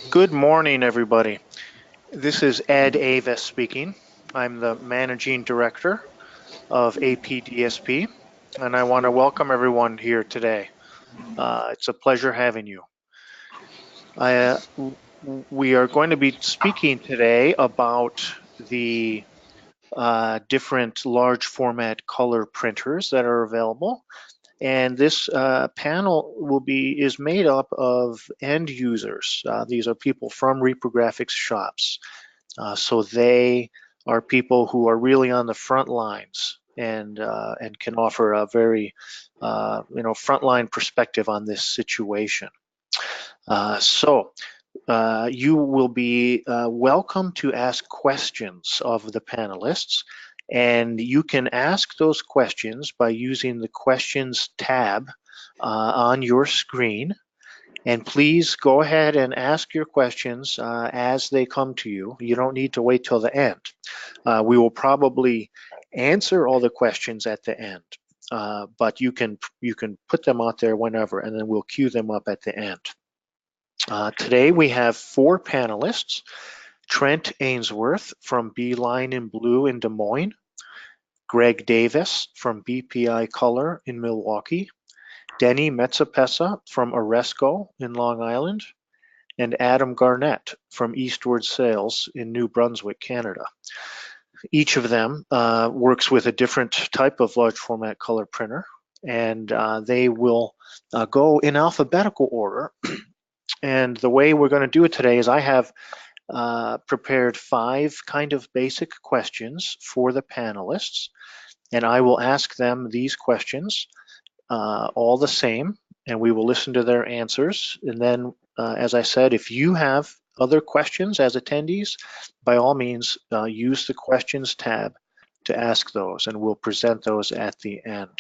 Good morning, everybody. This is Ed Avis speaking. I'm the Managing Director of APDSP, and I want to welcome everyone here today. It's a pleasure having you. We are going to be speaking today about the different large format color printers that are available. And this panel is made up of end users. These are people from reprographics shops. So they are people who are really on the front lines and can offer a very frontline perspective on this situation. You will be welcome to ask questions of the panelists, and you can ask those questions by using the questions tab on your screen. And please go ahead and ask your questions as they come to you. You don't need to wait till the end. We will probably answer all the questions at the end, but you can put them out there whenever, and then we'll queue them up at the end. Today we have 4 panelists: Trent Ainsworth from Beeline in Blue in Des Moines, Greg Davis from BPI Color in Milwaukee, Denny Metzapessa from Oresco in Long Island, and Adam Garnett from Eastward Sales in New Brunswick, Canada. Each of them works with a different type of large format color printer, and they will go in alphabetical order. And the way we're going to do it today is I have prepared 5 kind of basic questions for the panelists, and I will ask them these questions all the same, and we will listen to their answers. And then, as I said, if you have other questions as attendees, by all means, use the questions tab to ask those, and we'll present those at the end.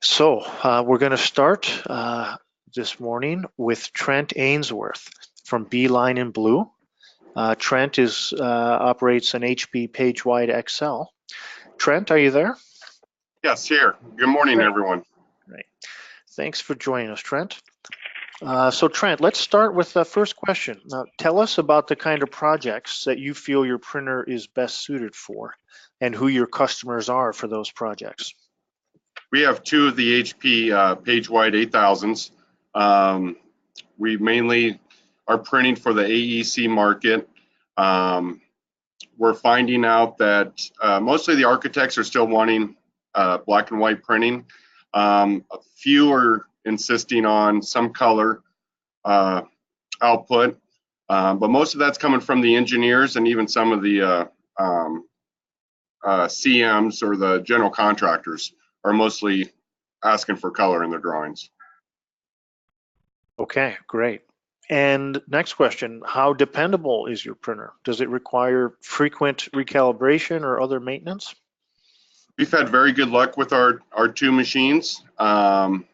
So we're going to start this morning with Trent Ainsworth from Beeline in Blue. Trent operates an HP PageWide XL. Trent, are you there? Yes, here. Good morning, everyone. Great. Thanks for joining us, Trent. So Trent, let's start with the first question. Now, tell us about the kind of projects that you feel your printer is best suited for, and who your customers are for those projects. We have 2 of the HP PageWide 8000s. We mainly are printing for the AEC market. We're finding out that mostly the architects are still wanting black and white printing. A few are insisting on some color output, but most of that's coming from the engineers and even some of the CMs or the general contractors are mostly asking for color in their drawings. Okay, great. And next question, how dependable is your printer? Does it require frequent recalibration or other maintenance? We've had very good luck with our 2 machines. Not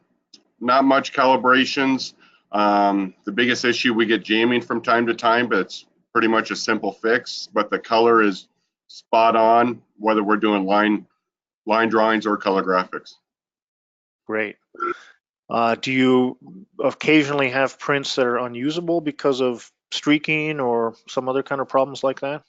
much calibrations. The biggest issue, we get jamming from time to time, but it's pretty much a simple fix. But the color is spot on, whether we're doing line drawings or color graphics. Great. Do you occasionally have prints that are unusable because of streaking or some other kind of problems like that?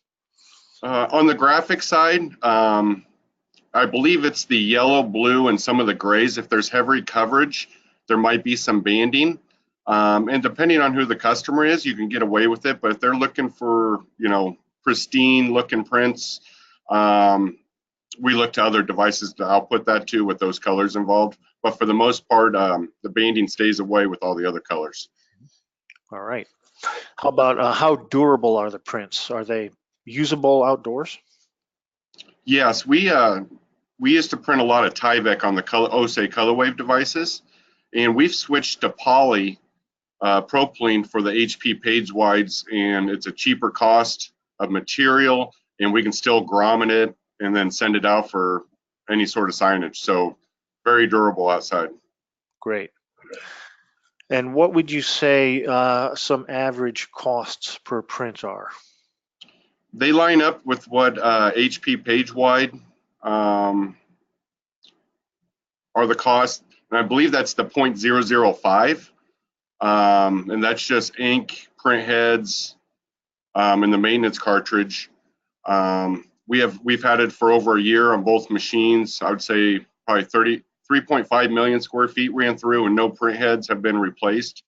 On the graphic side, I believe it's the yellow, blue, and some of the grays. If there's heavy coverage, there might be some banding. And depending on who the customer is, you can get away with it. But if they're looking for, pristine looking prints, we look to other devices to output that too with those colors involved. But for the most part, the banding stays away with all the other colors. All right. How about how durable are the prints? Are they usable outdoors? Yes, we used to print a lot of Tyvek on the OSE ColorWave devices, and we've switched to poly propylene for the HP PageWides, and it's a cheaper cost of material, and we can still grommet it and then send it out for any sort of signage. So very durable outside. Great. And what would you say some average costs per print are? They line up with what HP PageWide are the costs, and I believe that's the 0.005. And that's just ink, print heads, and the maintenance cartridge. We've had it for over a year on both machines. I would say probably 3.5 million square feet ran through, and no print heads have been replaced.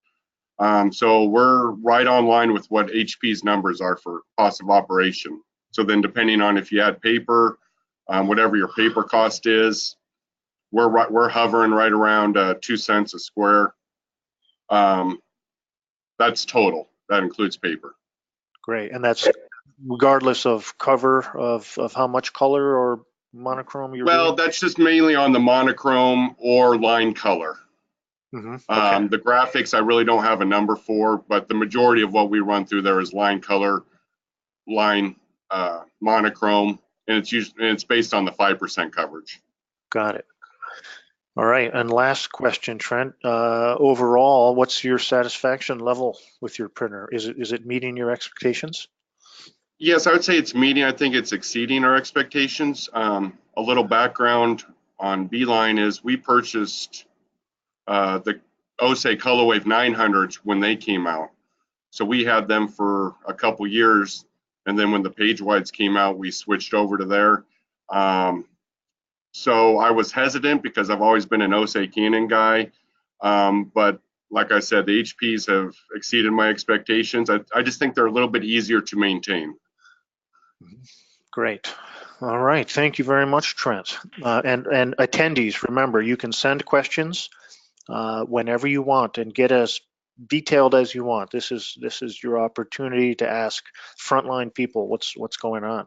So we're right on line with what HP's numbers are for cost of operation. So then, depending on if you add paper, whatever your paper cost is, we're hovering right around 2 cents a square. That's total. That includes paper. Great. And that's regardless of cover of how much color or monochrome you're Well, doing? that's just mainly on the monochrome or line color. Okay. The graphics I really don't have a number for, but the majority of what we run through there is line color, line monochrome, and it's based on the 5% coverage. Got it. All right. And last question, Trent. Overall, what's your satisfaction level with your printer? Is it meeting your expectations? Yes, I would say it's meeting. I think it's exceeding our expectations. A little background on Beeline is we purchased the OSE Colorwave 900s when they came out. So we had them for a couple years, and then when the page wides came out, we switched over to there. So I was hesitant because I've always been an OSE Canon guy, but like I said, the HPs have exceeded my expectations. I just think they're a little bit easier to maintain. Great. All right. Thank you very much, Trent. And attendees, remember, you can send questions whenever you want and get as detailed as you want. This is your opportunity to ask frontline people what's going on.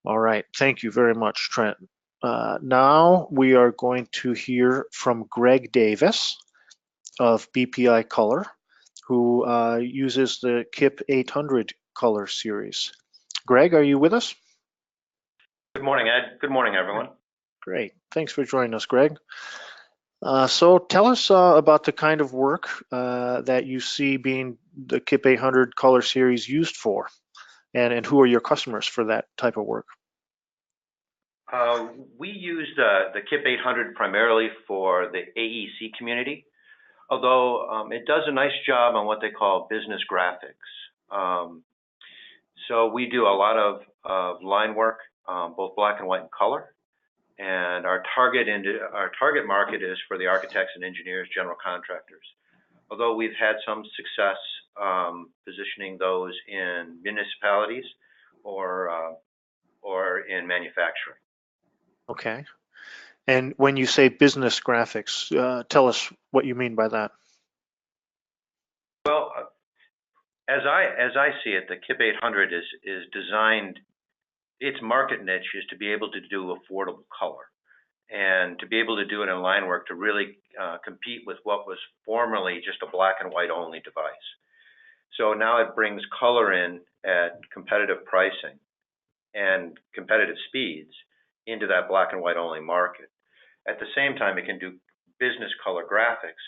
All right. Thank you very much, Trent. Now we are going to hear from Greg Davis of BPI Color, who uses the KIP 800 color series. Greg, are you with us? Good morning, Ed. Good morning, everyone. Great. Thanks for joining us, Greg. So tell us about the kind of work that you see being the KIP 800 color series used for, and who are your customers for that type of work? We use the KIP 800 primarily for the AEC community, although it does a nice job on what they call business graphics. So we do a lot of line work, both black and white and color. And our target market is for the architects and engineers, general contractors. Although we've had some success positioning those in municipalities or in manufacturing. Okay. And when you say business graphics, tell us what you mean by that. Well, as I see it, the KIP 800 is designed. Its market niche is to be able to do affordable color, and to be able to do it in line work to really compete with what was formerly just a black and white only device. So now it brings color in at competitive pricing and competitive speeds into that black and white only market. At the same time, it can do business color graphics.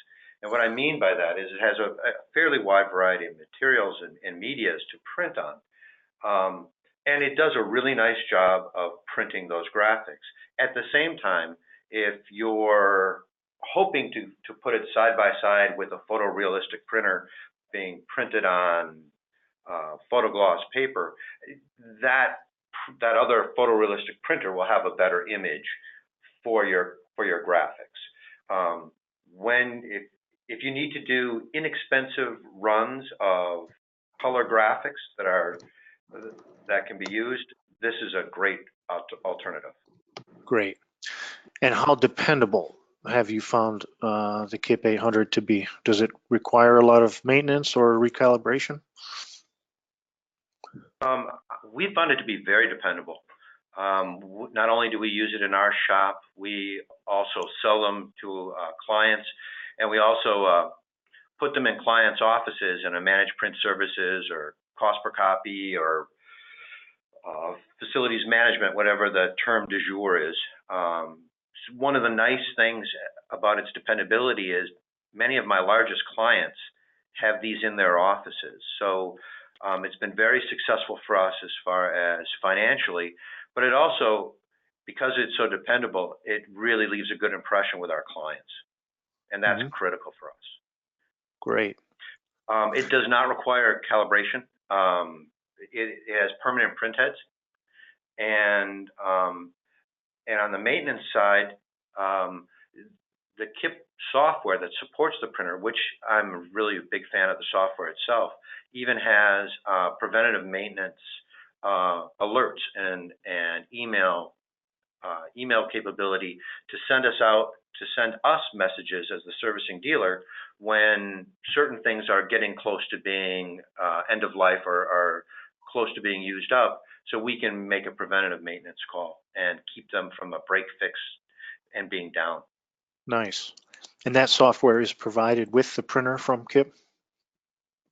And what I mean by that is it has a fairly wide variety of materials and medias to print on. And it does a really nice job of printing those graphics. At the same time, if you're hoping to put it side by side with a photorealistic printer being printed on photogloss paper, that other photorealistic printer will have a better image for your graphics. If you need to do inexpensive runs of color graphics that can be used, this is a great alternative. Great. And how dependable have you found the KIP 800 to be? Does it require a lot of maintenance or recalibration? We found it to be very dependable. Not only do we use it in our shop, we also sell them to clients, and we also put them in clients' offices in a managed print services or cost per copy or facilities management, whatever the term du jour is. One of the nice things about its dependability is many of my largest clients have these in their offices. So it's been very successful for us as far as financially, but it also, because it's so dependable, it really leaves a good impression with our clients. And that's critical for us. Great. It does not require calibration. It has permanent print heads, and on the maintenance side, the KIP software that supports the printer, which I'm really a big fan of the software itself, even has preventative maintenance alerts and email capability to send us messages as the servicing dealer when certain things are getting close to being end of life or close to being used up, so we can make a preventative maintenance call and keep them from a break fix and being down. Nice. And that software is provided with the printer from KIP?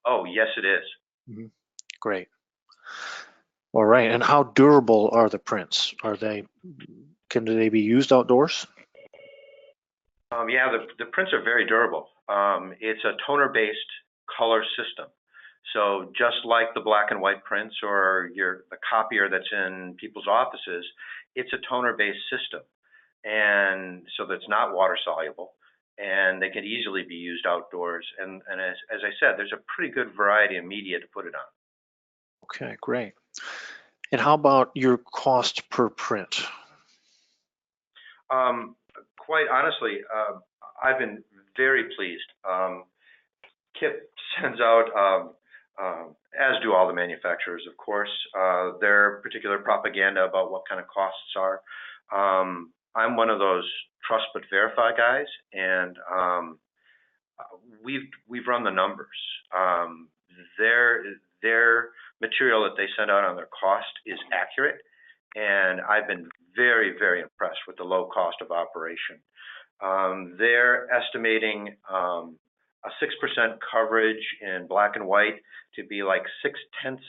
Oh, yes, it is. Mm-hmm. Great. All right. And how durable are the prints? Can they be used outdoors? Yeah, the prints are very durable. It's a toner-based color system. So just like the black and white prints or the copier that's in people's offices, it's a toner-based system. And so that's not water soluble, and they can easily be used outdoors. And as I said, there's a pretty good variety of media to put it on. Okay, great. And how about your cost per print? Quite honestly, I've been very pleased. KIP sends out, as do all the manufacturers, of course, their particular propaganda about what kind of costs are. I'm one of those trust but verify guys, and we've run the numbers. Their material that they send out on their cost is accurate, and I've been very, very impressed with the low cost of operation. They're estimating a 6% coverage in black and white to be like 0.6 cents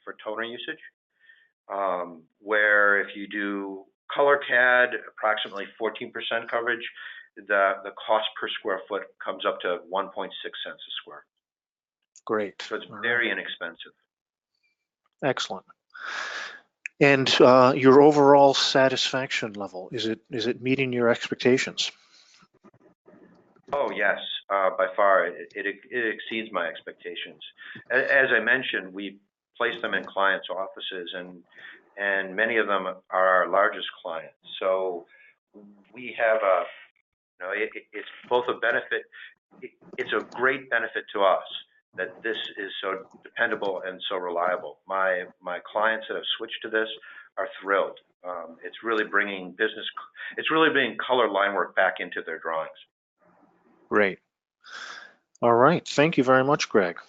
for toner usage, where if you do color CAD, approximately 14% coverage, the cost per square foot comes up to 1.6 cents a square. Great. So it's very inexpensive. Excellent. And your overall satisfaction level, is it meeting your expectations? Oh yes, by far it exceeds my expectations. As I mentioned, we place them in clients' offices, and many of them are our largest clients. So we have it's both a benefit. It's a great benefit to us that this is so dependable and so reliable. My clients that have switched to this are thrilled. It's really bringing color line work back into their drawings. Great. All right. Thank you very much, Greg.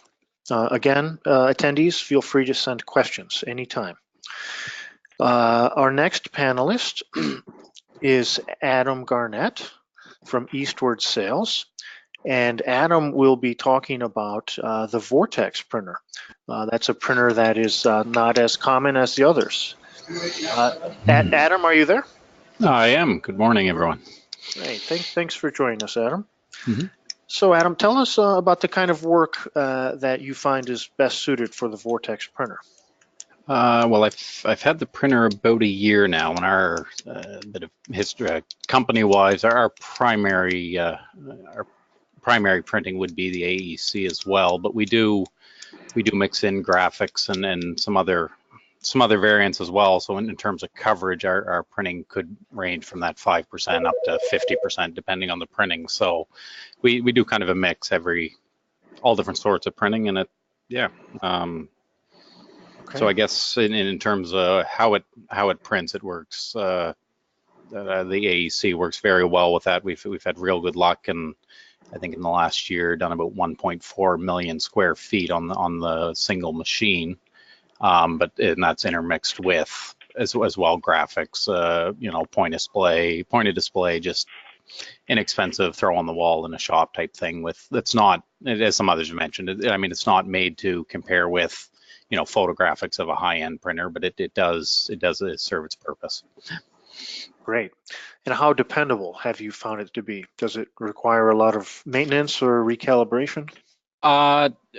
Again, attendees, feel free to send questions anytime. Our next panelist is Adam Garnett from Eastward Sales. And Adam will be talking about the Vortex printer. That's a printer that is not as common as the others. Adam, are you there? I am. Good morning, everyone. Great. Thanks for joining us, Adam. Mm-hmm. So, Adam, tell us about the kind of work that you find is best suited for the Vortex printer. Well, I've had the printer about a year now, and our bit of history, company-wise, our primary printing would be the AEC as well, but we do mix in graphics and some other variants as well. So in terms of coverage, our printing could range from that 5% up to 50%, depending on the printing. So we do kind of a mix, all different sorts of printing, and okay. So I guess in terms of how it prints, it works. The AEC works very well with that. We've had real good luck, and I think in the last year done about 1.4 million square feet on the single machine. And that's intermixed with as well graphics, point of display, just inexpensive, throw on the wall in a shop type thing. That's not, as some others have mentioned, I mean, it's not made to compare with photographics of a high-end printer, but it does serve its purpose. Great. And how dependable have you found it to be? Does it require a lot of maintenance or recalibration?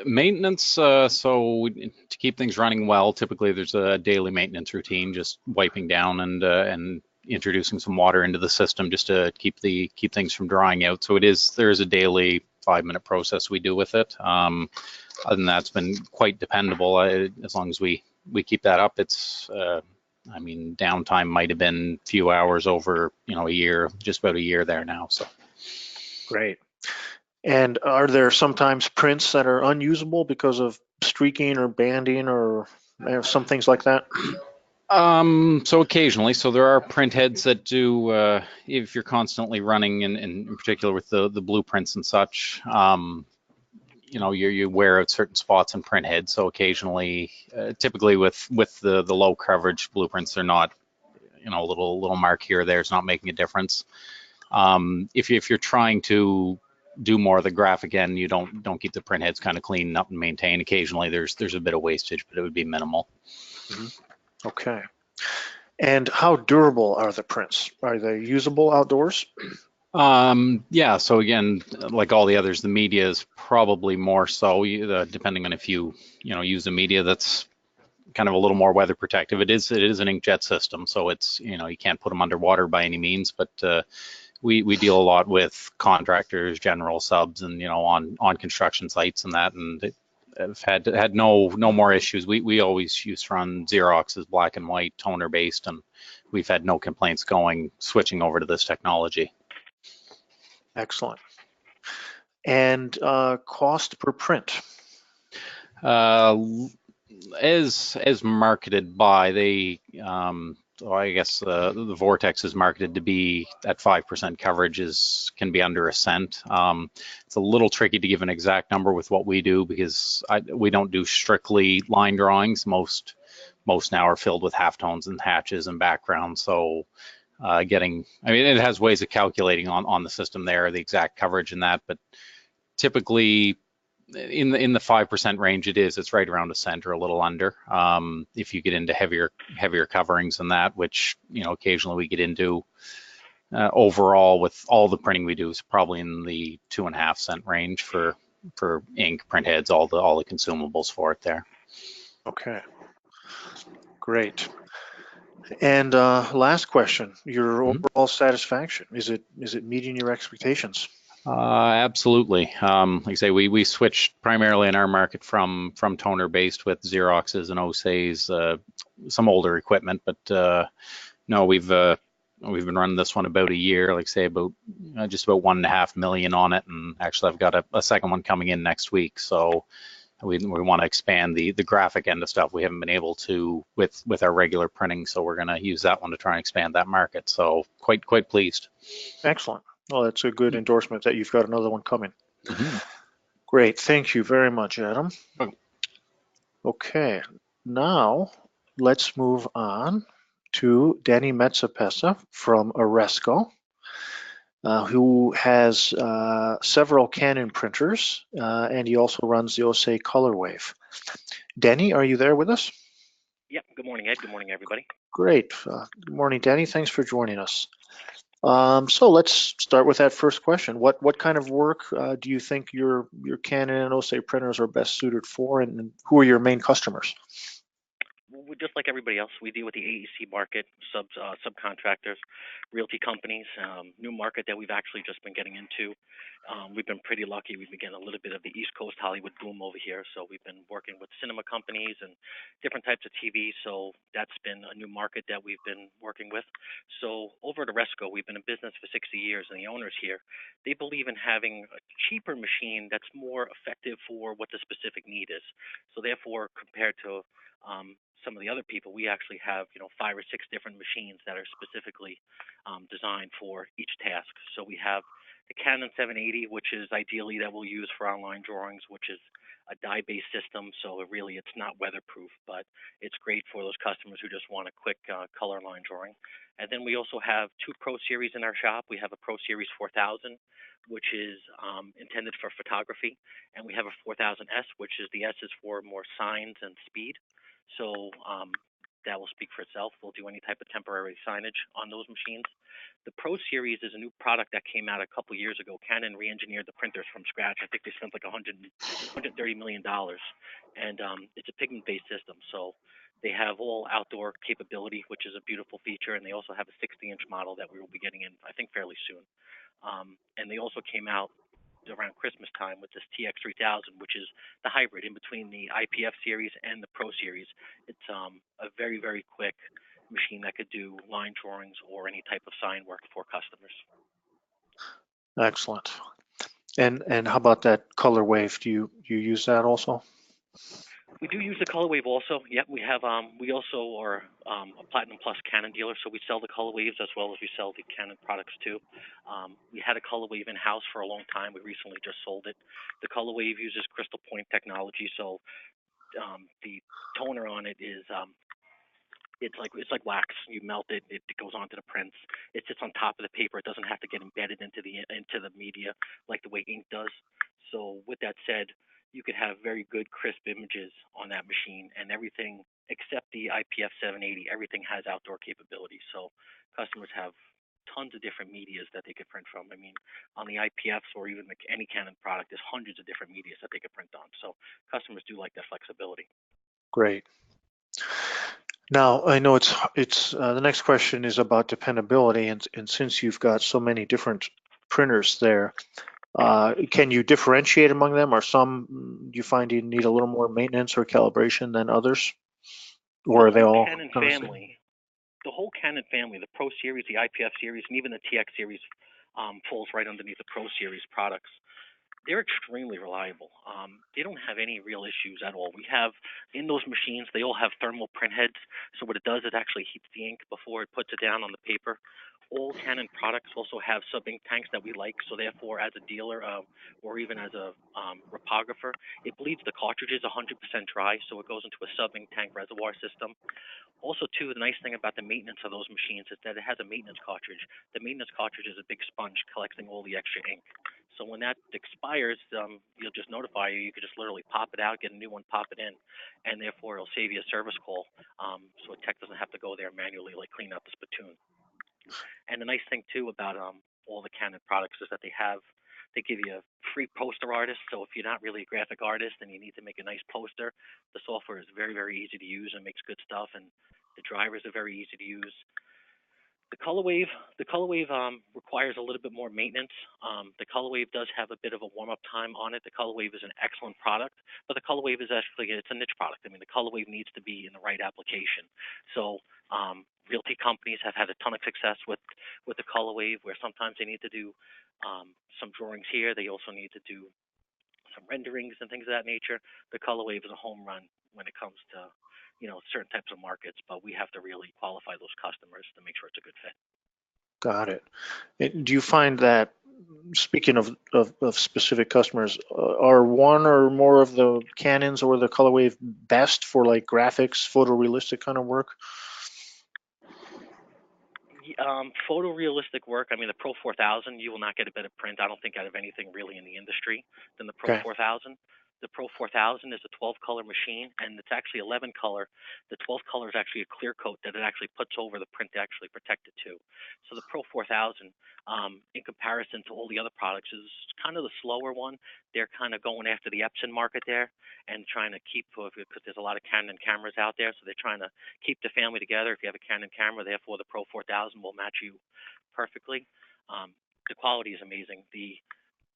Maintenance, so to keep things running well, typically there's a daily maintenance routine, just wiping down and introducing some water into the system just to keep things from drying out. So there is a daily 5-minute process we do with it. Other than that, it's been quite dependable. As long as we keep that up, it's I mean, downtime might have been a few hours over, a year, just about a year there now. So Great. And are there sometimes prints that are unusable because of streaking or banding or some things like that? So occasionally, so there are print heads that do, if you're constantly running, and in particular with the blueprints and such, you wear out certain spots in print heads. So occasionally, typically with the low coverage blueprints, they're not, a little mark here or there is not making a difference. If you're trying to do more of the graphic end, you don't keep the print heads kind of clean up and maintained. Occasionally, there's a bit of wastage, but it would be minimal. Okay. And how durable are the prints? Are they usable outdoors? Yeah, so again, like all the others, the media is probably more so, depending on if you use a media that's kind of a little more weather protective. It is an inkjet system, so it's, you can't put them underwater by any means, but we deal a lot with contractors, general subs, and on construction sites and that, and have had no more issues. We always used to run Xerox's black and white toner based, and we've had no complaints switching over to this technology. Excellent. And cost per print? As marketed by so I guess the Vortex is marketed to be at 5% coverage can be under a cent. It's a little tricky to give an exact number with what we do because we don't do strictly line drawings. Most now are filled with halftones and hatches and backgrounds. So it has ways of calculating on the system there, the exact coverage in that, but typically in the 5% range, it's right around a cent or a little under. If you get into heavier coverings than that, which occasionally we get into, overall with all the printing we do is probably in the 2.5 cent range for ink, print heads, all the consumables for it there. Okay, great. And last question, your overall satisfaction, is it meeting your expectations? Absolutely. Like I say, we switched primarily in our market from toner based with Xeroxes and Ose's, some older equipment, but no, we've been running this one about a year. Like I say, about just about 1.5 million on it, and actually I've got a second one coming in next week. So we want to expand the graphic end of stuff. We haven't been able to with our regular printing, so we're going to use that one to try and expand that market. So quite pleased. Excellent. Well, that's a good endorsement that you've got another one coming. Mm-hmm. Great. Thank you very much, Adam. Okay. Now let's move on to Danny Metzapessa from Oresco, who has several Canon printers, and he also runs the Ose Colorwave. Danny, are you there with us? Yep. Good morning, Ed. Good morning, everybody. Great. Good morning, Danny. Thanks for joining us. So let's start with that first question. What kind of work do you think your Canon and Ose printers are best suited for, and who are your main customers? We're just like everybody else. We deal with the AEC market, subcontractors, realty companies, new market that we've actually just been getting into. We've been pretty lucky. We've been getting a little bit of the East Coast Hollywood boom over here. So we've been working with cinema companies and different types of TV. So that's been a new market that we've been working with. So over at Oresco, we've been in business for 60 years, and the owners here, they believe in having a cheaper machine that's more effective for what the specific need is. So therefore, compared to some of the other people, we actually have 5 or 6 different machines that are specifically designed for each task. So we have the Canon 780, which is ideally that we'll use for our line drawings, which is a die-based system. So it's not weatherproof, but it's great for those customers who just want a quick color line drawing. And then we also have 2 Pro Series in our shop. We have a Pro Series 4000, which is intended for photography, and we have a 4000S, which is the S is for more signs and speed. So that will speak for itself. We'll do any type of temporary signage on those machines. The Pro Series is a new product that came out a couple years ago. Canon re-engineered the printers from scratch. I think they spent like $130 million, and it's a pigment-based system. So they have all outdoor capability, which is a beautiful feature, and they also have a 60-inch model that we will be getting in, I think, fairly soon. And they also came out around Christmas time with this TX3000, which is the hybrid in between the IPF series and the Pro series. It's a very, very quick machine that could do line drawings or any type of sign work for customers. Excellent. And how about that color wave? Do you use that also? We do use the Color Wave also. Yep, we have. We also are a Platinum Plus Canon dealer, so we sell the Color Waves as well as we sell the Canon products too. We had a Color Wave in house for a long time. We recently just sold it. The Color Wave uses crystal point technology, so the toner on it is it's like wax. You melt it, it goes onto the prints. It sits on top of the paper. It doesn't have to get embedded into the media like the way ink does. So with that said, you could have very good crisp images on that machine, and everything except the IPF 780, everything has outdoor capabilities. So customers have tons of different medias that they could print from. I mean, on the IPFs or even any Canon product, there's hundreds of different medias that they could print on. So customers do like that flexibility. Great. Now, I know it's the next question is about dependability, and since you've got so many different printers there, can you differentiate among them? Are some you find you need a little more maintenance or calibration than others, or are they all Canon kind of the same? family, the whole Canon family, the Pro series, the IPF series, and even the TX series falls right underneath the Pro series products. They're extremely reliable. They don't have any real issues at all. We have in those machines, they all have thermal print heads. So what it does, it actually heats the ink before it puts it down on the paper. All Canon products also have sub ink tanks that we like. So therefore, as a dealer or even as a repographer, it bleeds the cartridges 100% dry. So it goes into a sub ink tank reservoir system. Also, too, the nice thing about the maintenance of those machines is that it has a maintenance cartridge. The maintenance cartridge is a big sponge collecting all the extra ink. So when that expires, you'll just notify you. You could just literally pop it out, get a new one, pop it in, and therefore it'll save you a service call. So a tech doesn't have to go there manually, like clean out the spittoon. And the nice thing too about all the Canon products is that they give you a free poster artist. So if you're not really a graphic artist and you need to make a nice poster, the software is very, very easy to use and makes good stuff. And the drivers are very easy to use. The Color Wave requires a little bit more maintenance. The Color Wave does have a bit of a warm-up time on it. The Color Wave is an excellent product, but the Color Wave is actually it's a niche product. I mean, the Color Wave needs to be in the right application. So realty companies have had a ton of success with the Color Wave, where sometimes they need to do some drawings here. They also need to do some renderings and things of that nature. The Color Wave is a home run when it comes to certain types of markets, but we have to really qualify those customers to make sure it's a good fit. Got it. And do you find that, speaking of specific customers, are one or more of the Canons or the Color Wave best for like graphics, photorealistic kind of work? Photorealistic work, I mean, the Pro 4000, you will not get a better print, I don't think, out of anything really in the industry than the Pro Okay. 4000. The Pro 4000 is a 12-color machine, and it's actually 11-color. The 12th color is actually a clear coat that it actually puts over the print to actually protect it too. So the Pro 4000, in comparison to all the other products, is kind of the slower one. They're kind of going after the Epson market there and trying to keep, because there's a lot of Canon cameras out there, so they're trying to keep the family together. If you have a Canon camera, therefore the Pro 4000 will match you perfectly. The quality is amazing. The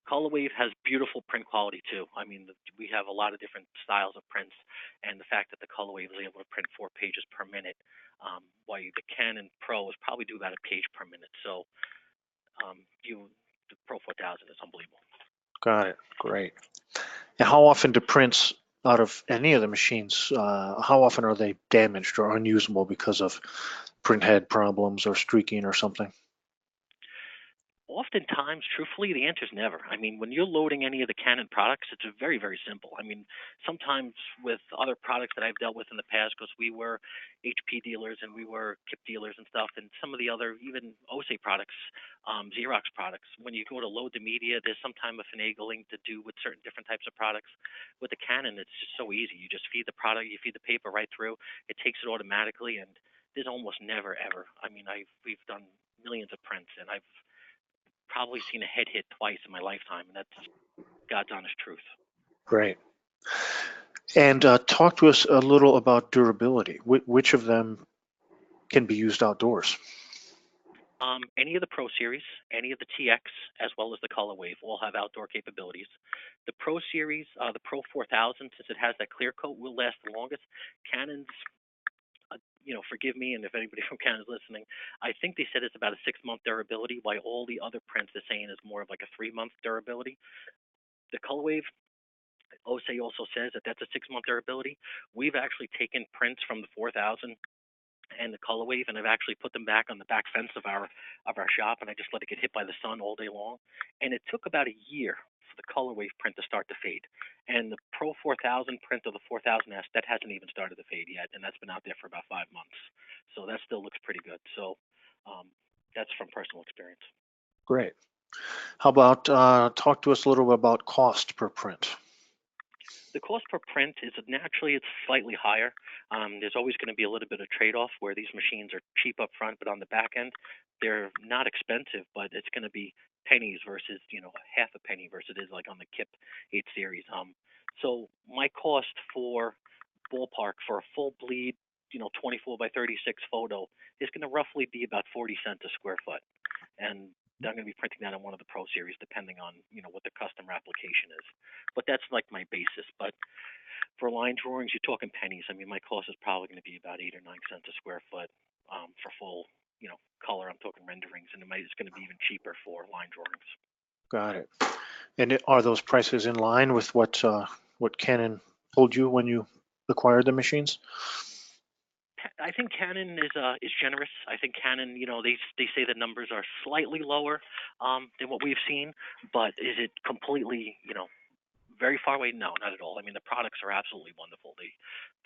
Color Wave has beautiful print quality too. I mean, we have a lot of different styles of prints, and the fact that the Color Wave is able to print 4 pages per minute, while the Canon Pro is probably do about a page per minute. So the Pro 4000 is unbelievable. Got it. Great. And how often do prints out of any of the machines, how often are they damaged or unusable because of print head problems or streaking or something? Oftentimes, truthfully, the answer is never. I mean, when you're loading any of the Canon products, it's very, very simple. I mean, sometimes with other products that I've dealt with in the past, because we were HP dealers and we were KIP dealers and stuff, and some of the other, even OSE products, Xerox products, when you go to load the media, there's some time of finagling to do with certain different types of products. With the Canon, it's just so easy. You just feed the product, you feed the paper right through, it takes it automatically, and there's almost never, ever. I mean, we've done millions of prints, and I've probably seen a head hit twice in my lifetime, and that's God's honest truth. Great. And talk to us a little about durability. Which of them can be used outdoors? Any of the Pro Series, any of the TX, as well as the Color Wave, all have outdoor capabilities. The Pro Series, the Pro 4000, since it has that clear coat, will last the longest. Canon's, forgive me, and if anybody from Canon is listening, I think they said it's about a 6-month durability, while all the other prints are saying is more of like a 3-month durability. The Color Wave, OSE also says that that's a 6-month durability. We've actually taken prints from the 4000 and the Color Wave, and I've actually put them back on the back fence of our shop, and I just let it get hit by the sun all day long. And it took about a year for the Color Wave print to start to fade. And the Pro 4000 print of the 4000S, that hasn't even started to fade yet, and that's been out there for about 5 months. So that still looks pretty good. So that's from personal experience. Great. How about talk to us a little bit about cost per print? The cost per print is naturally it's slightly higher. There's always going to be a little bit of trade-off where these machines are cheap up front, but on the back end, they're not expensive, but it's going to be pennies versus half a penny versus it is like on the KIP 8 series. So my cost for ballpark for a full bleed 24 by 36 photo is going to roughly be about 40 cents a square foot, and I'm going to be printing that on one of the Pro Series, depending on what the customer application is. But that's like my basis. But for line drawings, you're talking pennies. I mean, my cost is probably going to be about 8 or 9 cents a square foot for full, color. I'm talking renderings, and it's going to be even cheaper for line drawings. Got it. And are those prices in line with what Canon told you when you acquired the machines? I think Canon is generous. I think Canon, they say the numbers are slightly lower than what we've seen, but is it completely, very far away? No, not at all. I mean, the products are absolutely wonderful.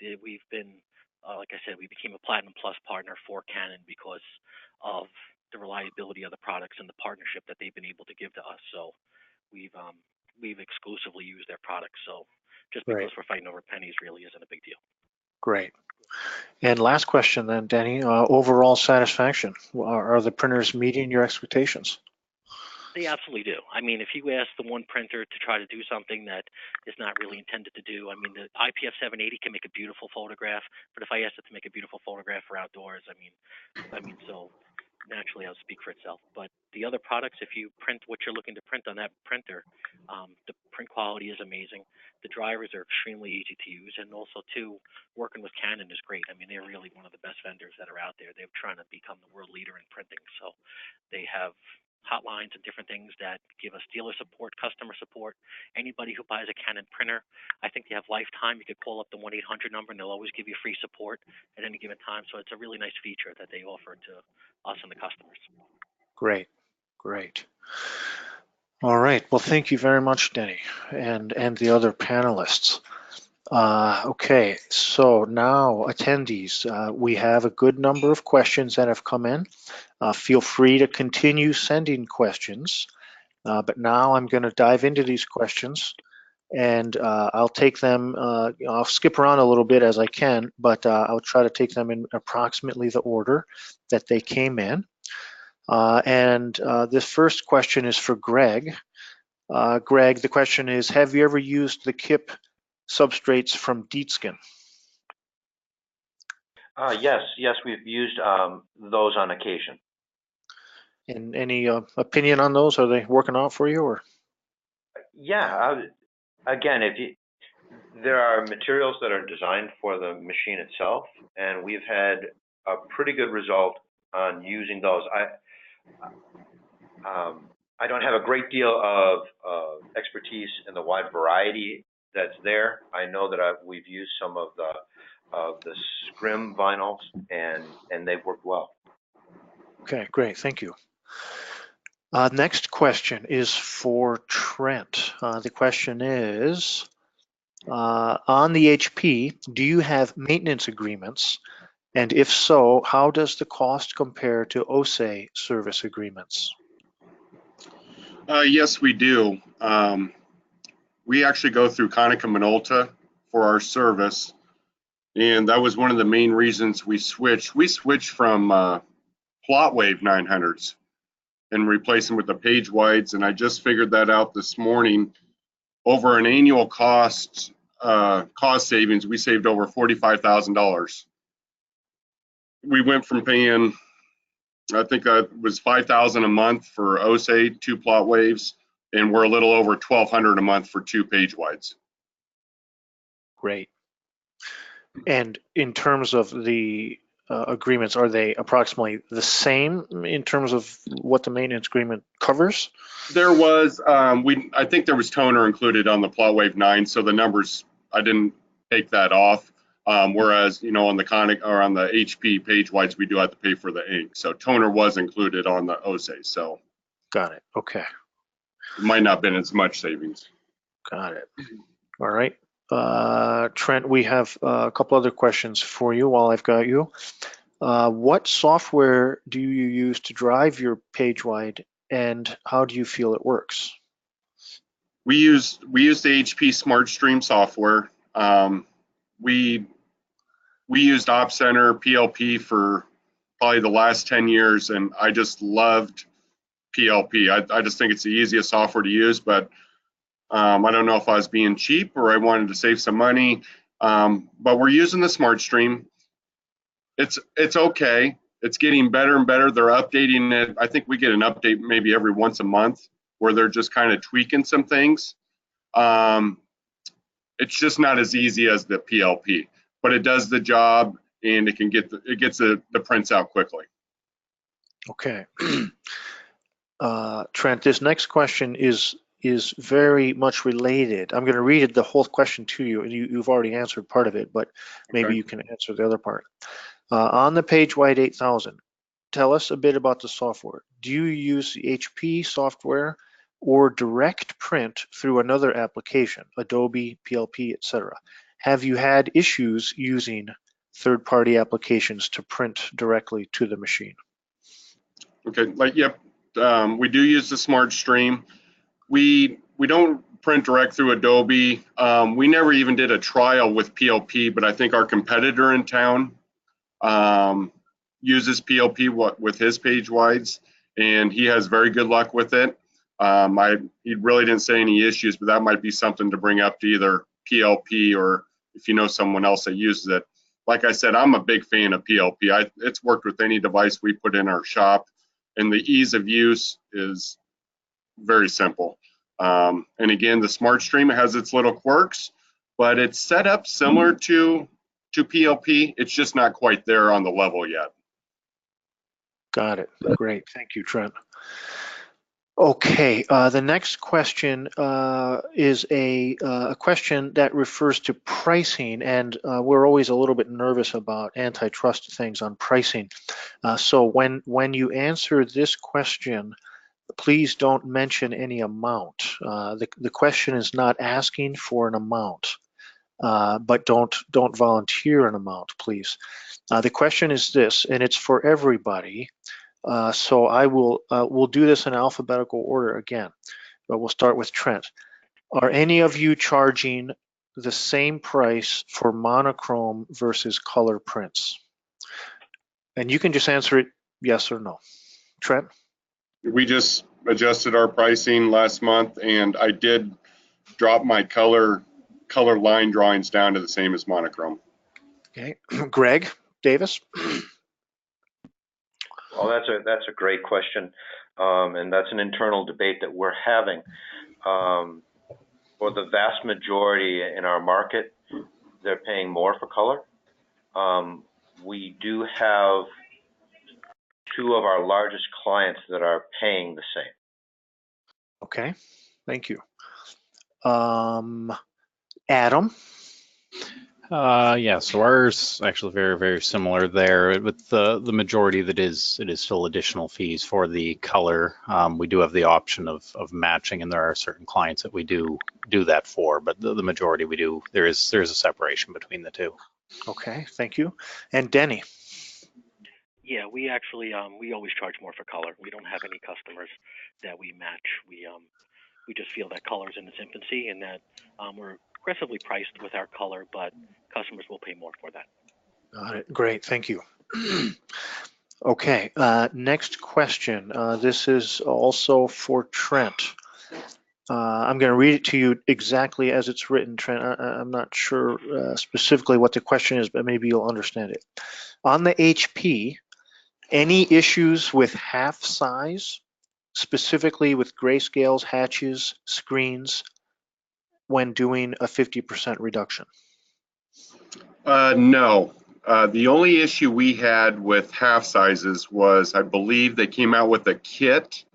We've been, like I said, we became a Platinum Plus partner for Canon because of the reliability of the products and the partnership that they've been able to give to us. So we've exclusively used their products. So just because we're fighting over pennies really isn't a big deal. Great. And last question then, Denny, overall satisfaction. Are the printers meeting your expectations? They absolutely do. I mean, if you ask the one printer to try to do something that is not really intended to do, I mean, the IPF 780 can make a beautiful photograph, but if I asked it to make a beautiful photograph for outdoors, I mean, so naturally I'll speak for itself. But the other products, if you print what you're looking to print on that printer, the print quality is amazing. The drivers are extremely easy to use, and also too, working with Canon is great. I mean, they're really one of the best vendors that are out there. They're trying to become the world leader in printing, so they have hotlines and different things that give us dealer support, customer support. Anybody who buys a Canon printer, I think they have lifetime. You could call up the 1-800 number and they'll always give you free support at any given time. So it's a really nice feature that they offer to us and the customers. Great, great. All right, well, thank you very much, Denny, and the other panelists. Okay, so now attendees, we have a good number of questions that have come in. Feel free to continue sending questions, but now I'm going to dive into these questions, and I'll take them, I'll skip around a little bit as I can, but I'll try to take them in approximately the order that they came in. This first question is for Greg. Greg, the question is, have you ever used the KIP substrates from Deatskin? Yes, we've used those on occasion. And any opinion on those? Are they working out for you, or? Yeah, again, there are materials that are designed for the machine itself, and we've had a pretty good result on using those. I don't have a great deal of expertise in the wide variety that's there. I know that we've used some of the scrim vinyls, and they've worked well. Okay, great, thank you. Next question is for Trent. The question is, on the HP, do you have maintenance agreements? And if so, how does the cost compare to OSE service agreements? Yes, we do. We actually go through Konica Minolta for our service, and that was one of the main reasons we switched. We switched from plot wave 900s and replaced them with the page wides, and I just figured that out this morning. Over an annual cost savings, we saved over $45,000. We went from paying I think that was 5,000 a month for OSE, 2 plot waves, and we're a little over 1,200 a month for 2 page wides. Great. And in terms of the agreements, are they approximately the same in terms of what the maintenance agreement covers? There was, I think there was toner included on the plot wave 9, so the numbers, I didn't take that off. Whereas, you know, on the Conic or on the HP page wides, we do have to pay for the ink. So toner was included on the OSE, so Got it. Okay. it might not have been as much savings. Got it. All right. Trent, we have a couple other questions for you while I've got you. What software do you use to drive your page wide, and how do you feel it works? We use the HP Smart Stream software. We used Op Center PLP for probably the last 10 years, and I just loved PLP. I just think it's the easiest software to use, but I don't know if I was being cheap or I wanted to save some money. But we're using the Smart Stream. It's okay. It's getting better and better. They're updating it. I think we get an update maybe every once a month where they're just kind of tweaking some things. It's just not as easy as the PLP, but it does the job, and it gets the prints out quickly. Okay. Trent, this next question is very much related. I'm going to read the whole question to you, and you've already answered part of it, but maybe you can answer the other part. On the PageWide 8000, tell us a bit about the software. Do you use the HP software or direct print through another application, Adobe, PLP, etc.? Have you had issues using third-party applications to print directly to the machine? Okay, yep. We do use the Smart Stream. We don't print direct through Adobe. We never even did a trial with PLP, but I think our competitor in town uses PLP with his page wides, and he has very good luck with it. He really didn't say any issues, but that might be something to bring up to either PLP or if you know someone else that uses it. Like I said, I'm a big fan of PLP. It's worked with any device we put in our shop, and the ease of use is very simple. And again, the Smart Stream has its little quirks, but it's set up similar to PLP. It's just not quite there on the level yet. Got it. Great. Thank you, Trent. Okay, the next question is a question that refers to pricing, and we're always a little bit nervous about antitrust things on pricing. So when you answer this question, please don't mention any amount. The question is not asking for an amount, but don't volunteer an amount, please. The question is this, and it's for everybody. So I will we'll do this in alphabetical order again, but we'll start with Trent. Are any of you charging the same price for monochrome versus color prints? And you can just answer it yes or no. Trent? We just adjusted our pricing last month, and I did drop my color line drawings down to the same as monochrome. Okay, Greg Davis? Well, that's a great question, and that's an internal debate that we're having. For the vast majority in our market, they're paying more for color. We do have two of our largest clients that are paying the same. Okay, thank you. Adam? Yeah, so ours actually very, very similar there. With the majority that it is still additional fees for the color. We do have the option of matching, and there are certain clients that we do that for, but the majority we do, there is a separation between the two. Okay, thank you. And Denny? Yeah, we actually we always charge more for color. We don't have any customers that we match. We just feel that color is in its infancy, and that we're aggressively priced with our color, but customers will pay more for that. Got it. Great, thank you. Okay, next question. This is also for Trent. I'm going to read it to you exactly as it's written, Trent. I'm not sure specifically what the question is, but maybe you'll understand it. On the HP, Any issues with half size, specifically with grayscales, hatches, screens, when doing a 50% reduction? No. The only issue we had with half sizes was, I believe they came out with a kit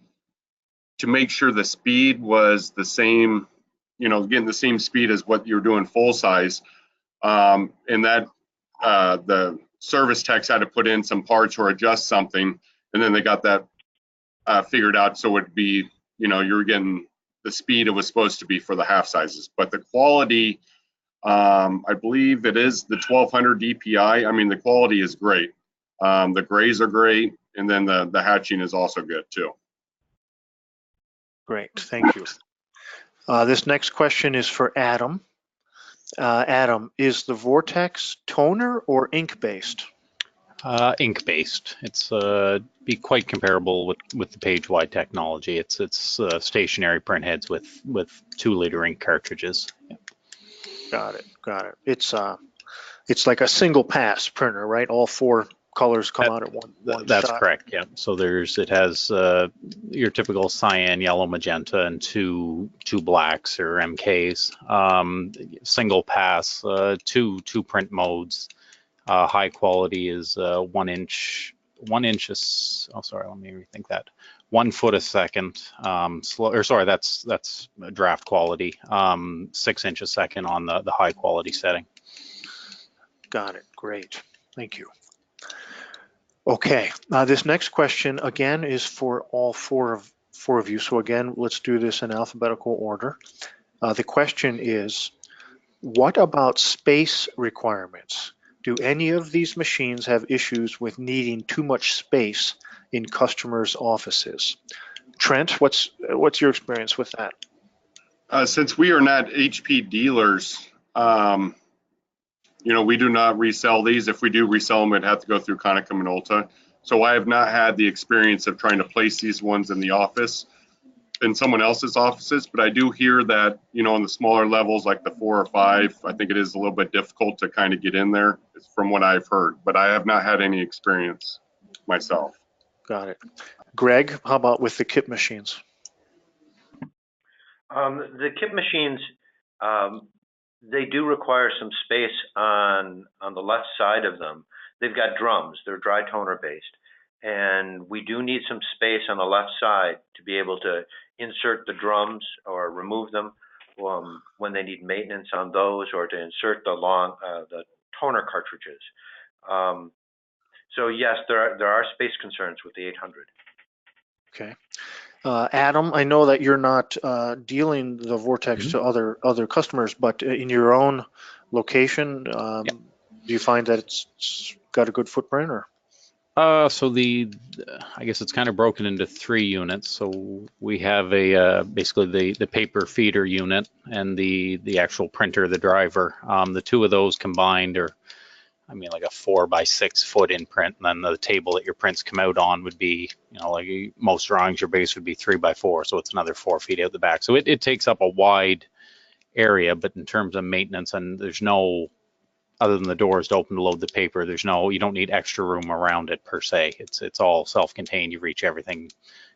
to make sure the speed was the same, getting the same speed as what you're doing full size. And that the service techs had to put in some parts or adjust something, and then they got that figured out so it'd be, you're getting the speed it was supposed to be for the half sizes. But the quality, I believe it is the 1200 DPI. I mean, the quality is great. The grays are great, and then the hatching is also good too. Great, thank you. This next question is for Adam. Adam, is the Vortex toner or ink-based? Ink-based. It's be quite comparable with the page-wide technology. It's stationary print heads with 2-liter ink cartridges. Yeah. Got it. It's like a single pass printer, right? All 4 colors come out at one That's shot. correct. Yeah. So it has your typical cyan, yellow, magenta, and two blacks or MKs. Single pass, two print modes. High quality is 1 inch. 1 inch is. Oh, sorry. Let me rethink that. 1 foot a second. That's draft quality. 6 inch a second on the high quality setting. Got it. Great. Thank you. Okay. This next question again is for all four of you. So again, let's do this in alphabetical order. The question is, what about space requirements? Do any of these machines have issues with needing too much space in customers' offices? Trent, what's your experience with that? Since we are not HP dealers, we do not resell these. If we do resell them, it'd have to go through Canon and Minolta. So I have not had the experience of trying to place these ones in the office, in someone else's offices, but I do hear that, on the smaller levels, like the 4 or 5, I think it is a little bit difficult to kind of get in there, from what I've heard, but I have not had any experience myself. Got it. Greg, how about with the kit machines? The kit machines, they do require some space on the left side of them. They've got drums, they're dry toner based. And we do need some space on the left side to be able to insert the drums or remove them when they need maintenance on those, or to insert the toner cartridges. So yes, there are space concerns with the 800. Okay. Adam, I know that you're not dealing the Vortex to other customers, but in your own location, do you find that it's got a good footprint, or? So I guess it's kind of broken into 3 units. So we have basically the paper feeder unit and the actual printer, the driver. The 2 of those combined are, like a 4 by 6 foot imprint, and then the table that your prints come out on would be, like most drawings, your base would be 3 by 4, so it's another 4 feet out the back. So it takes up a wide area, but in terms of maintenance, and there's no, other than the doors to open to load the paper, you don't need extra room around it per se. It's all self-contained. You reach everything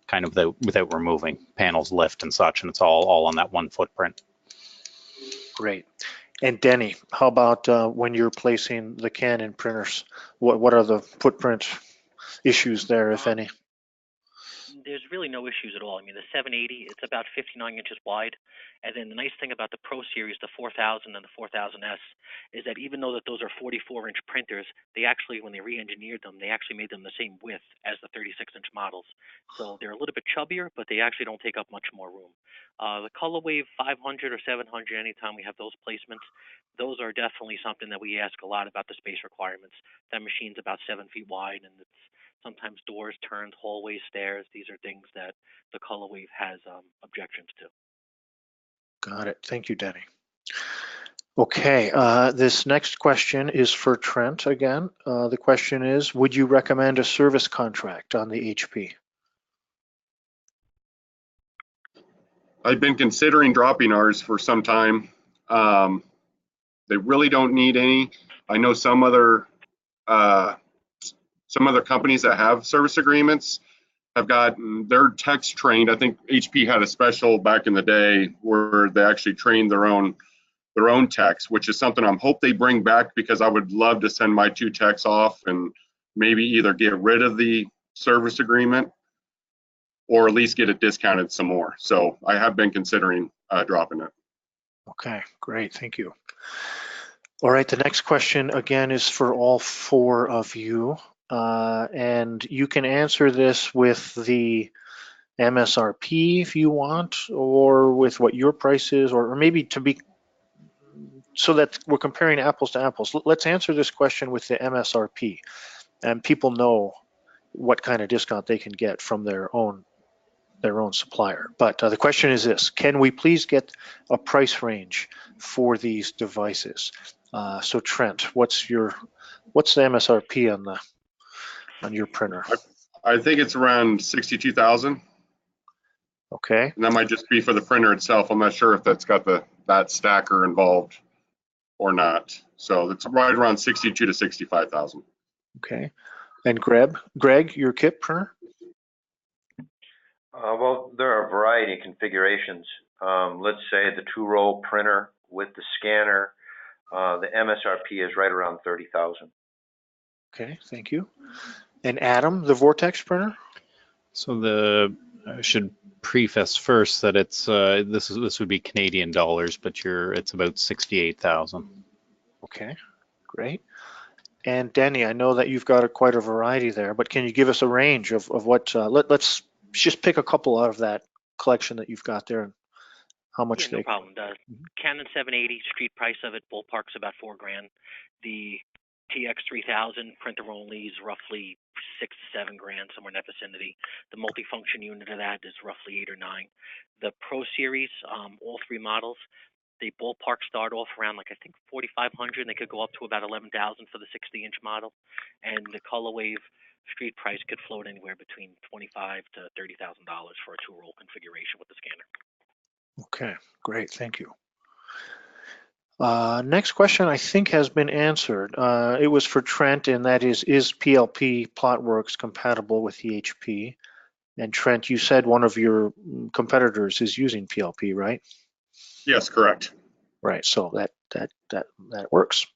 kind of without removing. Panels lift and such, and it's all on that 1 footprint. Great. And Denny, how about when you're placing the Canon printers? What are the footprint issues there, if any? There's really no issues at all. The 780, it's about 59 inches wide. And then the nice thing about the Pro Series, the 4000 and the 4000S, is that even though that those are 44-inch printers, they actually, when they re-engineered them, they actually made them the same width as the 36-inch models. So they're a little bit chubbier, but they actually don't take up much more room. The ColorWave 500 or 700, anytime we have those placements, those are definitely something that we ask a lot about the space requirements. That machine's about 7 feet wide, and it's sometimes doors, turns, hallways, stairs. These are things that the ColorWave has objections to. Got it. Thank you, Denny. Okay, this next question is for Trent again. The question is, would you recommend a service contract on the HP? I've been considering dropping ours for some time. They really don't need any. I know some other some other companies that have service agreements have gotten their techs trained. I think HP had a special back in the day where they actually trained their own techs, which is something I'm hope they bring back, because I would love to send my 2 techs off and maybe either get rid of the service agreement or at least get it discounted some more. So I have been considering dropping it. Okay, great, thank you. All right, the next question again is for all 4 of you, and you can answer this with the MSRP if you want, or with what your price is, or maybe to be so that we're comparing apples to apples. Let's answer this question with the MSRP, and people know what kind of discount they can get from their own supplier. But the question is this: can we please get a price range for these devices? So Trent, what's the MSRP on your printer? I think it's around 62,000. Okay. And that might just be for the printer itself. I'm not sure if that's got that stacker involved or not. So it's right around 62 to 65,000. Okay. And Greg, your kit printer? Well, there are a variety of configurations. Let's say the 2-roll printer with the scanner, the MSRP is right around 30,000. Okay, thank you. And Adam, the Vortex printer? So I should preface first that it's this would be Canadian dollars, but it's about 68,000. Okay, great. And Danny, I know that you've got quite a variety there, but can you give us a range of what? Let's just pick a couple out of that collection that you've got there, and how much no problem. The Canon 780 street price of it, ballpark's about $4,000. The TX3000 printer only is roughly $6 to $7,000, somewhere in that vicinity. The multifunction unit of that is roughly 8 or 9. The Pro Series, all 3 models, they ballpark start off around I think 4,500, and they could go up to about 11,000 for the 60-inch model. And the Colorwave street price could float anywhere between $25,000 to $30,000 for a 2-roll configuration with the scanner. Okay, great, thank you. Next question I think has been answered. It was for Trent, and that is PLP Plotworks compatible with the HP? And Trent, you said one of your competitors is using PLP, right? Yes, correct. Right, so that works.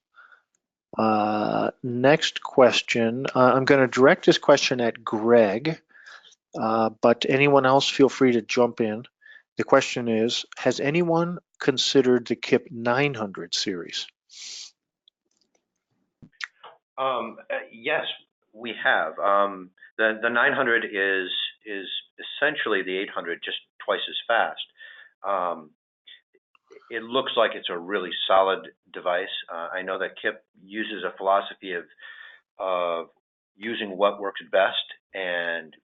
Next question, I'm going to direct this question at Greg, but anyone else feel free to jump in. The question is, has anyone considered the KIP 900 series? Yes, we have. The 900 is essentially the 800, just twice as fast. It looks like it's a really solid device. I know that KIP uses a philosophy of using what works best and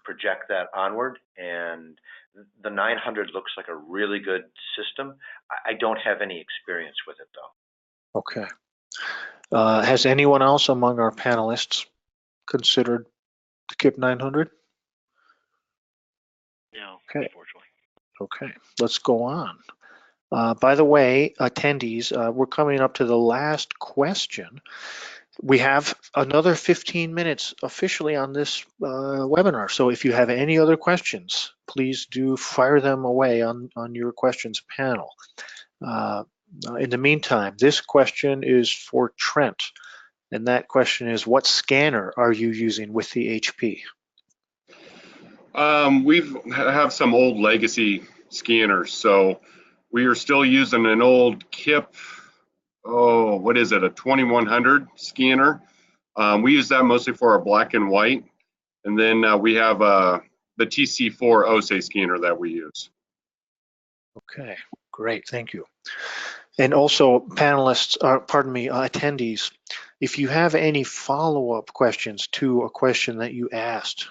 project that onward. And the 900 looks like a really good system. I don't have any experience with it though. Okay. Has anyone else among our panelists considered the KIP 900? No, okay. Unfortunately. Okay, let's go on. By the way, attendees, we're coming up to the last question. We have another 15 minutes officially on this webinar. So if you have any other questions, please do fire them away on your questions panel. In the meantime, this question is for Trent. And that question is, what scanner are you using with the HP? We have some old legacy scanners. So we are still using an old KIP, what is it, a 2100 scanner. We use that mostly for our black and white. And then we have the TC4 OSE scanner that we use. Okay, great, thank you. And also panelists, attendees, if you have any follow-up questions to a question that you asked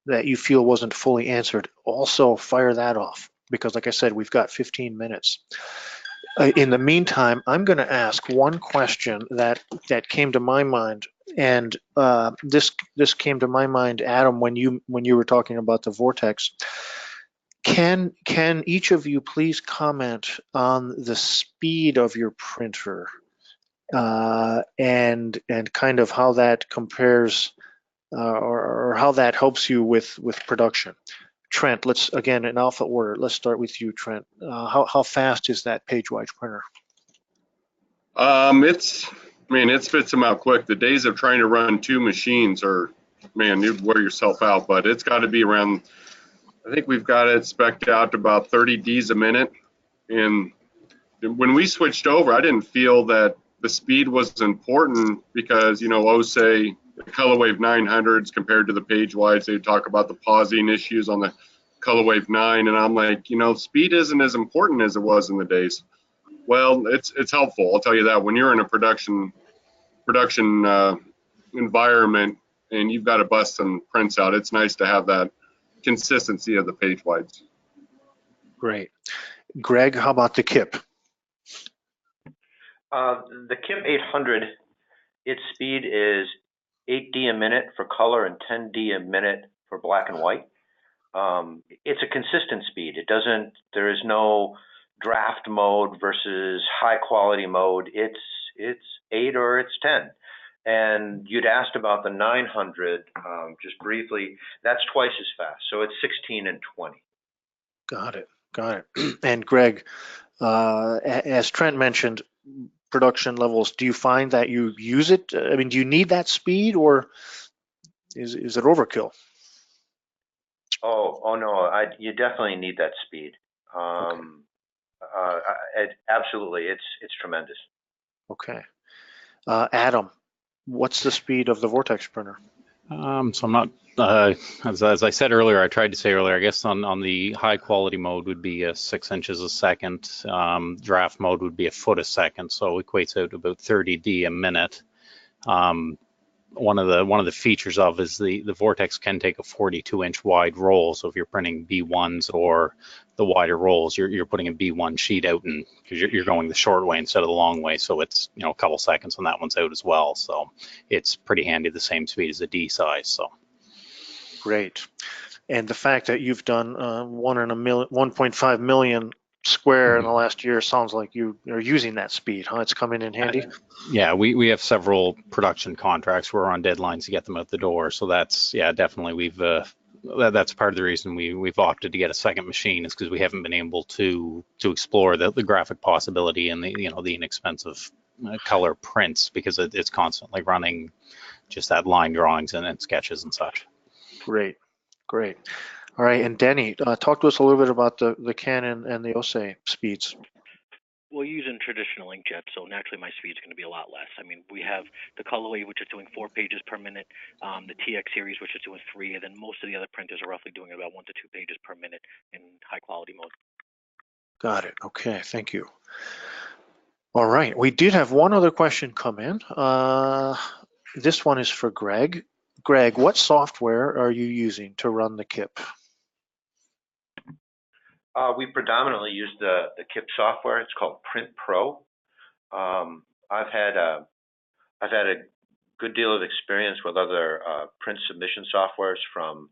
that you feel wasn't fully answered, also fire that off, because like I said, we've got 15 minutes. In the meantime, I'm going to ask one question that came to my mind, and this came to my mind, Adam, when you were talking about the Vortex. Can each of you please comment on the speed of your printer and kind of how that compares or how that helps you with production. Trent, let's again in alpha order. Let's start with you, Trent. How fast is that page-wide printer? It spits them out quick. The days of trying to run 2 machines are, man, you'd wear yourself out. But it's got to be around. I think we've got it spec'd out to about 30 Ds a minute. And when we switched over, I didn't feel that the speed was important because, say the ColorWave 900s compared to the page wides, they talk about the pausing issues on the ColorWave 9, and I'm like, speed isn't as important as it was in the days. Well, it's helpful, I'll tell you that. When you're in a production environment and you've got to bust some prints out, it's nice to have that consistency of the page wides. Great. Greg, how about the KIP? The KIP 800, its speed is 8D a minute for color and 10D a minute for black and white. It's a consistent speed. There is no draft mode versus high quality mode. It's 8 or it's 10. And you'd asked about the 900 just briefly. That's twice as fast. So it's 16 and 20. Got it. And Greg, as Trent mentioned, production levels, do you find that you use it? I mean, do you need that speed, or is it overkill? Oh no, you definitely need that speed. Okay. Absolutely, it's tremendous. Okay. Adam, what's the speed of the Vortex printer? So I'm not, as I said earlier, I tried to say earlier, I guess on the high quality mode would be 6 inches a second. Draft mode would be a foot a second, so it equates out to about 30 D a minute. One of the features of is the Vortex can take a 42-inch wide roll. So if you're printing B1s or the wider rolls, you're putting a B1 sheet out, and because you're going the short way instead of the long way, so it's a couple seconds when that one's out as well. So it's pretty handy, the same speed as a D size. So great. And the fact that you've done 1.5 million square in the last year sounds like you are using that speed, huh? It's coming in handy. Yeah, we have several production contracts. We're on deadlines to get them out the door. So that's, yeah, definitely that's part of the reason we've opted to get a second machine, is because we haven't been able to explore the graphic possibility and the inexpensive color prints, because it's constantly running just that line drawings and sketches and such. Great. All right, and Denny, talk to us a little bit about the Canon and the OSE speeds. We're using traditional inkjet, so naturally my speed's going to be a lot less. I mean, we have the ColorWave, which is doing 4 pages per minute, the TX series, which is doing 3, and then most of the other printers are roughly doing about 1 to 2 pages per minute in high quality mode. Got it. Okay, thank you. All right, we did have one other question come in. This one is for Greg. Greg, what software are you using to run the KIP? We predominantly use the KIP software. It's called Print Pro. I've had a good deal of experience with other print submission softwares from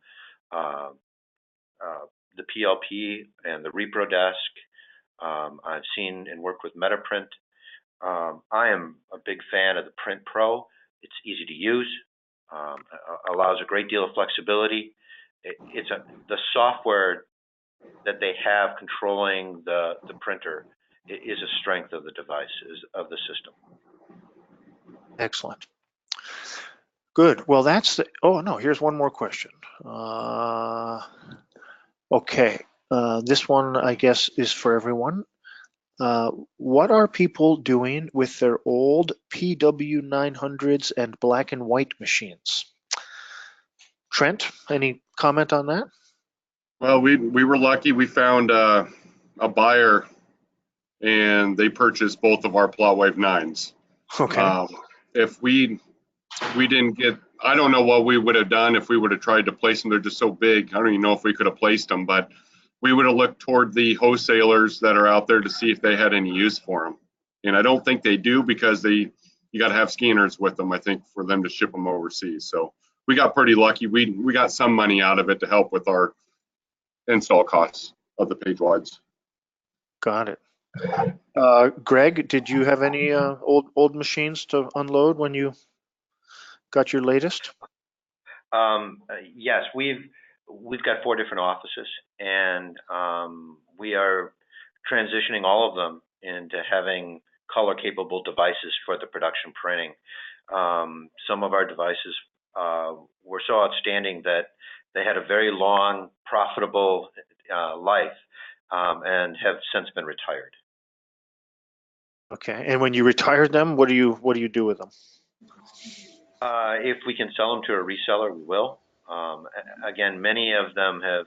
the PLP and the Repro Desk. I've seen and worked with MetaPrint. I am a big fan of the Print Pro. It's easy to use, allows a great deal of flexibility. The software that they have controlling the printer is a strength of the device, of the system. Excellent. Good. Well, oh no, here's one more question. Okay, this one I guess is for everyone. What are people doing with their old PW900s and black and white machines? Trent, any comment on that? Well, we were lucky. We found a buyer, and they purchased both of our PlotWave 9s. Okay. If we didn't get, I don't know what we would have done if we would have tried to place them. They're just so big. I don't even know if we could have placed them, but we would have looked toward the wholesalers that are out there to see if they had any use for them. And I don't think they do, because you got to have scanners with them, I think, for them to ship them overseas. So we got pretty lucky. We got some money out of it to help with our install costs of the page wides. Got it. Greg, did you have any old machines to unload when you got your latest? Yes, we've got 4 different offices, and we are transitioning all of them into having color capable devices for the production printing. Some of our devices were so outstanding that they had a very long, profitable life, and have since been retired. Okay. And when you retire them, what do you do with them? If we can sell them to a reseller, we will. Again, many of them have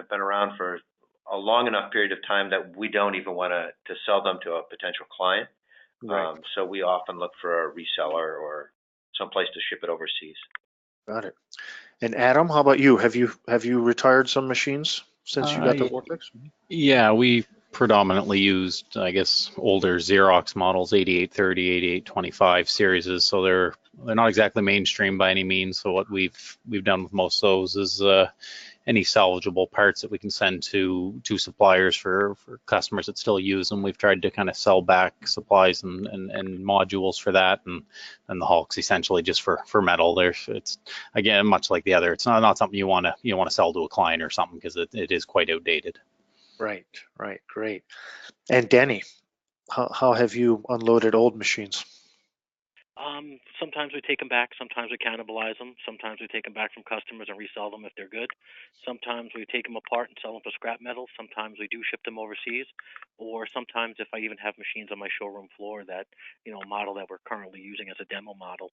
been around for a long enough period of time that we don't even want to sell them to a potential client. Right. So we often look for a reseller or someplace to ship it overseas. Got it. And Adam, how about you? Have you retired some machines since you got the Uh, Vortex? yeah, we predominantly used, I guess, older Xerox models, 8830, 8825 series, so they're not exactly mainstream by any means. So what we've done with most of those is any salvageable parts that we can send to suppliers for customers that still use them. We've tried to kind of sell back supplies and modules for that, and the Hulk's essentially just for metal. It's again much like the other. It's not something you want to sell to a client or something, because it is quite outdated. Right. Right. Great. And Denny, how have you unloaded old machines? Sometimes we take them back. Sometimes we cannibalize them. Sometimes we take them back from customers and resell them if they're good. Sometimes we take them apart and sell them for scrap metal. Sometimes we do ship them overseas. Or sometimes if I even have machines on my showroom floor that, a model that we're currently using as a demo model,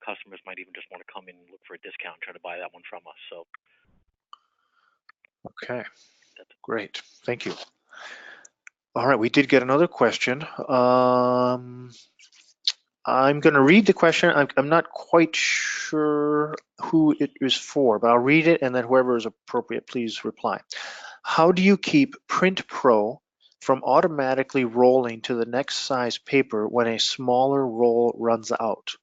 customers might even just want to come in and look for a discount and try to buy that one from us. So Okay. that's Great. Thank you. All right. We did get another question. I'm going to read the question. I'm not quite sure who it is for, but I'll read it, and then whoever is appropriate, please reply. How do you keep Print Pro from automatically rolling to the next size paper when a smaller roll runs out?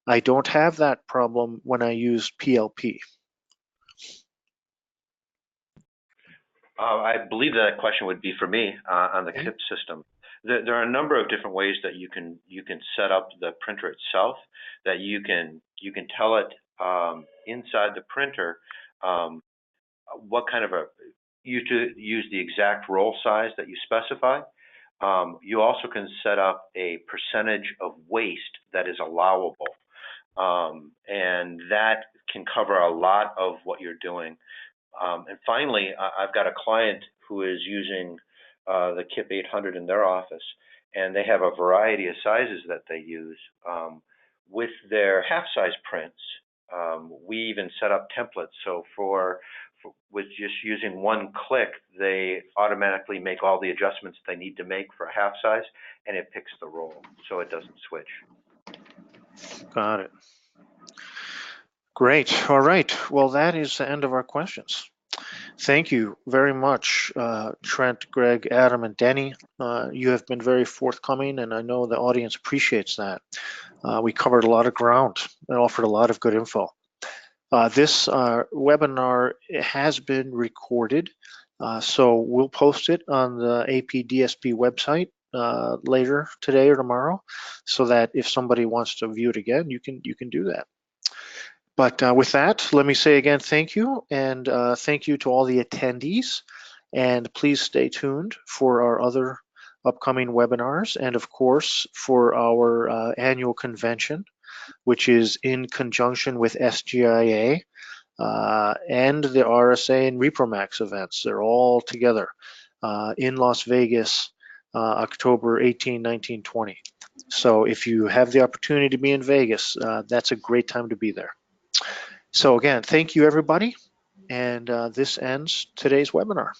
I don't have that problem when I use PLP. I believe that question would be for me on the Okay. KIP system. There are a number of different ways that you can set up the printer itself. That you can tell it inside the printer what kind of you to use the exact roll size that you specify. You also can set up a percentage of waste that is allowable, and that can cover a lot of what you're doing. And finally, I've got a client who is using the KIP 800 in their office, and they have a variety of sizes that they use. With their half-size prints, we even set up templates. So with just using one click, they automatically make all the adjustments they need to make for half size, and it picks the roll, so it doesn't switch. Got it. Great. All right. Well, that is the end of our questions. Thank you very much, Trent, Greg, Adam, and Denny. You have been very forthcoming, and I know the audience appreciates that. We covered a lot of ground and offered a lot of good info. This webinar has been recorded, so we'll post it on the APDSP website later today or tomorrow, so that if somebody wants to view it again, you can do that. But with that, let me say again, thank you, and thank you to all the attendees. And please stay tuned for our other upcoming webinars, and of course for our annual convention, which is in conjunction with SGIA and the RSA and ReproMax events. They're all together in Las Vegas, October 18, 19, 20. So if you have the opportunity to be in Vegas, that's a great time to be there. So again, thank you everybody, and this ends today's webinar.